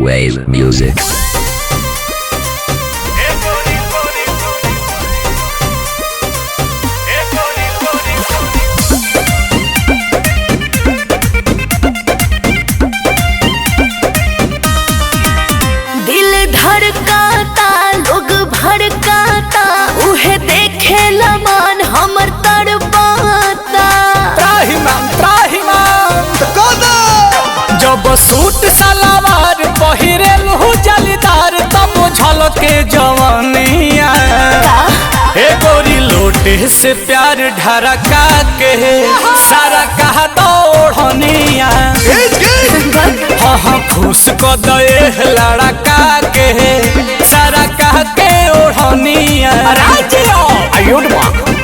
Wave music. दिल धड़काता लोग भड़काता उहे देखे लमान हमर तड़पाता। जब सूट सलवार पहिरेलहु जलीदार तब झलके जवानिया ए गोरी लोटे से प्यार ढरका के सारा कहा दौड़निया हाँ हाँ खुश को दे लड़का के सारा कह के ओढ़निया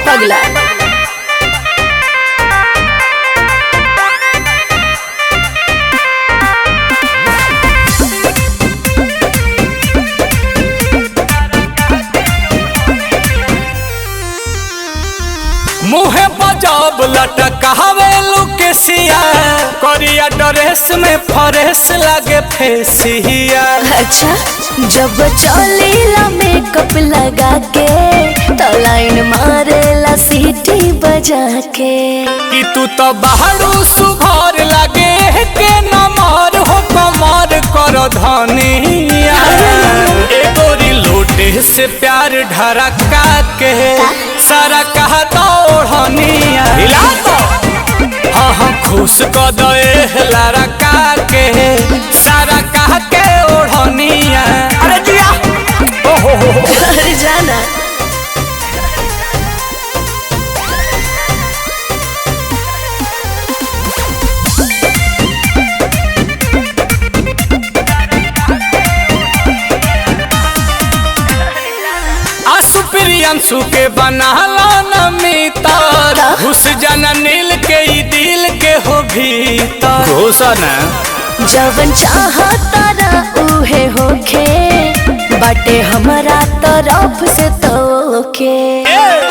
पगला मुहे बजाब लटकावे लुकेसिया करिया ड्रेस में फरेस लगे फेसिया। अच्छा जब चलेला मेकअप लगा के तो लाइन मारेला सीटी बजा के कि तू तो बाहरू सुघर लगे के नमर हो कमर कर धनिया ए गोरी लोटे से प्यार ढरका के सारा कहा दौड़निया हाँ हाँ खुश को दे लड़का के सारा कह के ओढ़निया अरे जिया घर जाना प्रियंशु के बनाला नमितर घुस जाना नील के ई दिल के हो भीतर घोषणा जवन चाहता ना उहे होखे बाटे हमारा तरफ से तोके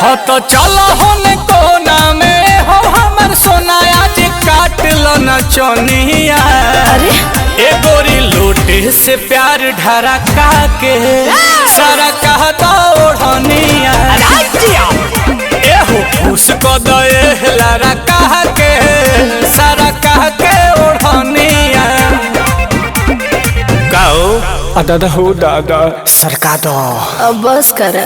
हो तो चलो होने कोना में हो हमर सोनाया जे काट लो न चोनिया अरे ए गोरी लोटे से प्यार ढरका के सारा कहता ओढ़निया ए हो खुश को दे लारा कह के सारा कह के ओढ़निया गाओ दादा हो दादा सरका दो अब बस कर।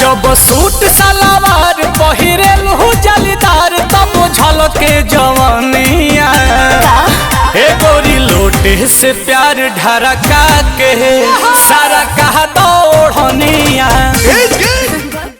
जब सूट सलवार पहिरेलहु जलीदार तब झलके जवानिया ए गोरी लोटे से प्यार ढरका के सारा कहा दौड़निया